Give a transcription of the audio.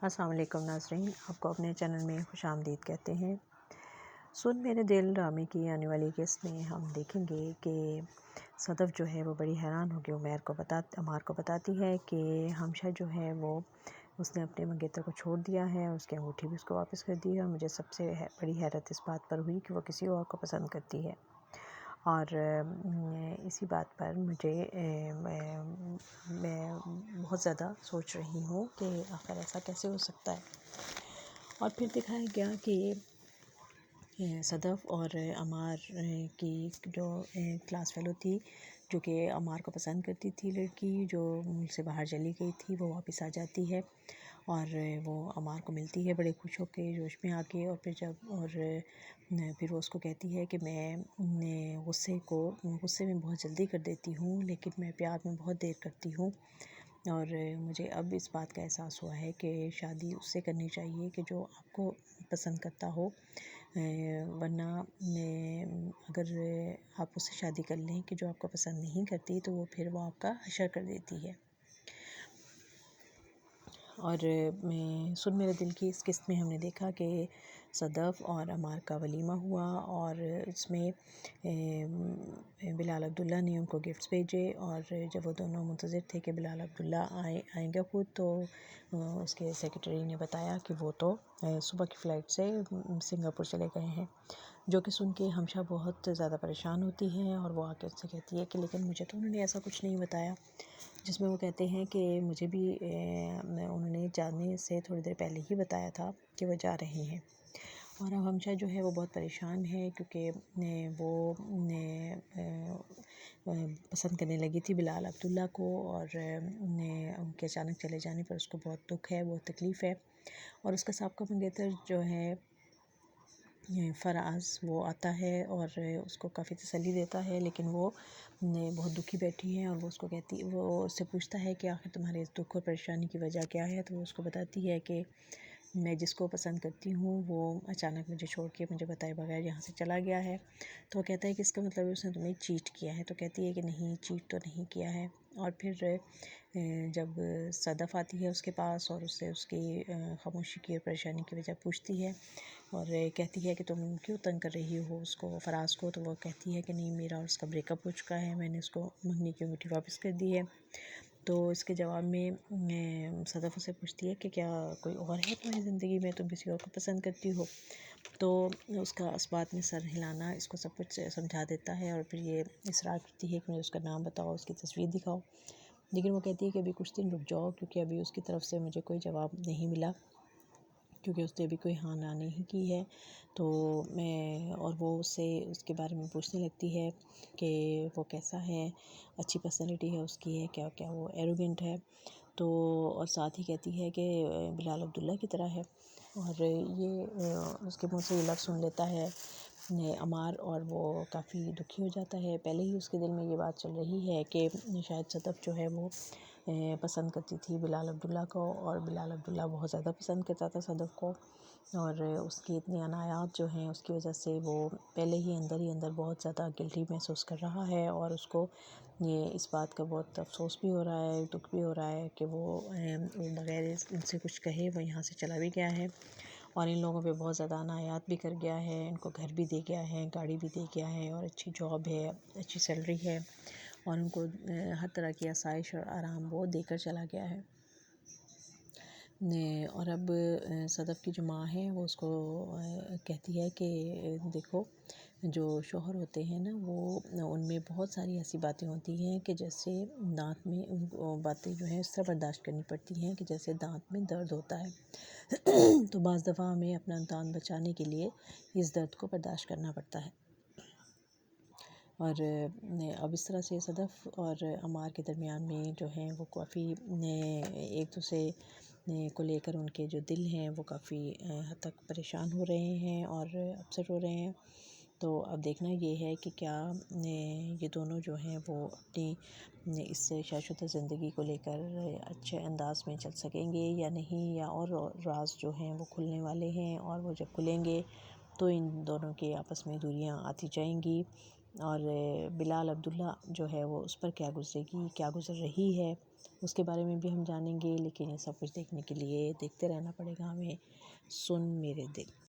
السلام علیکم ناظرین، آپ کو اپنے چینل میں خوش آمدید کہتے ہیں۔ سن میرے دل ڈرامے کی آنے والی قسط میں ہم دیکھیں گے کہ صدف جو ہے وہ بڑی حیران ہو کے عمار کو بتاتی ہے کہ ہمشہ جو ہے وہ اس نے اپنے منگیتر کو چھوڑ دیا ہے اور اس کی انگوٹھی بھی اس کو واپس کر دی ہے، اور مجھے سب سے بڑی حیرت اس بات پر ہوئی کہ وہ کسی اور کو پسند کرتی ہے، اور اسی بات پر میں بہت زیادہ سوچ رہی ہوں کہ آخر ایسا کیسے ہو سکتا ہے۔ اور پھر دکھایا گیا کہ صدف اور عمار کی جو کلاس فیلو تھی، جو کہ عمار کو پسند کرتی تھی، لڑکی جو ملک سے باہر چلی گئی تھی، وہ واپس آ جاتی ہے اور وہ عمار کو ملتی ہے بڑے خوش ہو کے، جوش میں آ کے، اور پھر وہ اس کو کہتی ہے کہ میں غصے میں بہت جلدی کر دیتی ہوں، لیکن میں پیار میں بہت دیر کرتی ہوں، اور مجھے اب اس بات کا احساس ہوا ہے کہ شادی اس سے کرنی چاہیے کہ جو آپ کو پسند کرتا ہو، ورنہ اگر آپ اس سے شادی کر لیں کہ جو آپ کو پسند نہیں کرتی تو پھر وہ آپ کا حشر کر دیتی ہے۔ اور سن میرے دل کی اس قسط میں ہم نے دیکھا کہ صدف اور عمار کا ولیمہ ہوا، اور اس میں بلال عبداللہ نے ان کو گفٹس بھیجے، اور جب وہ دونوں منتظر تھے کہ بلال عبداللہ آئیں گے خود، تو اس کے سیکرٹری نے بتایا کہ وہ تو صبح کی فلائٹ سے سنگاپور چلے گئے ہیں، جو کہ سن کے ہمشہ بہت زیادہ پریشان ہوتی ہے، اور وہ آ کے اس سے کہتی ہے کہ لیکن مجھے تو انہوں نے ایسا کچھ نہیں بتایا، جس میں وہ کہتے ہیں کہ مجھے بھی انہوں نے جانے سے تھوڑی دیر پہلے ہی بتایا تھا کہ وہ جا رہے ہیں۔ اور اب ہمشہ جو ہے وہ بہت پریشان ہے، کیونکہ وہ پسند کرنے لگی تھی بلال عبداللہ کو، اور ان کے اچانک چلے جانے پر اس کو بہت دکھ ہے، بہت تکلیف ہے، اور اس کا سابقہ منگیتر جو ہے فراز، وہ آتا ہے اور اس کو کافی تسلی دیتا ہے، لیکن وہ بہت دکھی بیٹھی ہے، اور وہ اس سے پوچھتا ہے کہ آخر تمہارے اس دکھ اور پریشانی کی وجہ کیا ہے، تو وہ اس کو بتاتی ہے کہ میں جس کو پسند کرتی ہوں وہ اچانک مجھے چھوڑ کے مجھے بتائے بغیر یہاں سے چلا گیا ہے۔ تو وہ کہتا ہے کہ اس کا مطلب اس نے تمہیں چیٹ کیا ہے، تو کہتی ہے کہ نہیں، چیٹ تو نہیں کیا ہے۔ اور پھر جب صدف آتی ہے اس کے پاس اور اس سے اس کی خاموشی کی اور پریشانی کی وجہ پوچھتی ہے، اور کہتی ہے کہ تم کیوں تنگ کر رہی ہو اس کو، فراز کو، تو وہ کہتی ہے کہ نہیں، میرا اور اس کا بریک اپ ہو چکا ہے، میں نے اس کو منگنی کی انگوٹھی واپس کر دی ہے۔ تو اس کے جواب میں صدف اسے پوچھتی ہے کہ کیا کوئی اور ہے تمہاری زندگی میں، تم کسی اور کو پسند کرتی ہو؟ تو اس کا اس بات میں سر ہلانا اس کو سب کچھ سمجھا دیتا ہے، اور پھر یہ اصرار کرتی ہے کہ مجھے اس کا نام بتاؤ، اس کی تصویر دکھاؤ، لیکن وہ کہتی ہے کہ ابھی کچھ دن رک جاؤ، کیونکہ ابھی اس کی طرف سے مجھے کوئی جواب نہیں ملا، کیونکہ اس نے ابھی کوئی ہاں نہ نہیں کی ہے۔ تو اور وہ اس کے بارے میں پوچھنے لگتی ہے کہ وہ کیسا ہے، اچھی پرسنالٹی ہے اس کی، ہے کیا وہ ایروگنٹ ہے، تو اور ساتھ ہی کہتی ہے کہ بلال عبداللہ کی طرح ہے، اور یہ اس کے منہ سے یہ لفظ سن لیتا ہے عمار، اور وہ کافی دکھی ہو جاتا ہے۔ پہلے ہی اس کے دل میں یہ بات چل رہی ہے کہ شاید صدف جو ہے وہ پسند کرتی تھی بلال عبداللہ کو، اور بلال عبداللہ بہت زیادہ پسند کرتا تھا صدف کو، اور اس کی اتنی عنایات جو ہیں اس کی وجہ سے وہ پہلے ہی اندر بہت زیادہ گلٹی محسوس کر رہا ہے، اور اس کو یہ اس بات کا بہت افسوس بھی ہو رہا ہے، دکھ بھی ہو رہا ہے کہ وہ بغیر ان سے کچھ کہے وہ یہاں سے چلا بھی گیا ہے، اور ان لوگوں پہ بہت زیادہ عنایات بھی کر گیا ہے، ان کو گھر بھی دے گیا ہے، گاڑی بھی دے گیا ہے، اور اچھی جاب ہے، اچھی سیلری ہے، اور ان کو ہر طرح کی آسائش اور آرام وہ دے کر چلا گیا ہے۔ اور اب صدف کی جو ماں ہے وہ اس کو کہتی ہے کہ دیکھو، جو شوہر ہوتے ہیں نا، وہ ان میں بہت ساری ایسی باتیں ہوتی ہیں کہ جیسے دانت میں باتیں جو ہیں اس طرح برداشت کرنی پڑتی ہیں کہ جیسے دانت میں درد ہوتا ہے، تو بعض دفعہ ہمیں اپنا دانت بچانے کے لیے اس درد کو برداشت کرنا پڑتا ہے۔ اور اب اس طرح سے صدف اور عمار کے درمیان میں جو ہیں وہ کافی ایک دوسرے کو لے کر ان کے جو دل ہیں وہ کافی حد تک پریشان ہو رہے ہیں اور اپسیٹ ہو رہے ہیں۔ تو اب دیکھنا یہ ہے کہ کیا یہ دونوں جو ہیں وہ اپنی اس شادی شدہ زندگی کو لے کر اچھے انداز میں چل سکیں گے یا نہیں، یا اور راز جو ہیں وہ کھلنے والے ہیں، اور وہ جب کھلیں گے تو ان دونوں کے آپس میں دوریاں آتی جائیں گی، اور بلال عبداللہ جو ہے وہ اس پر کیا گزرے گی، کیا گزر رہی ہے، اس کے بارے میں بھی ہم جانیں گے، لیکن یہ سب کچھ دیکھنے کے لیے دیکھتے رہنا پڑے گا ہمیں سن میرے دل۔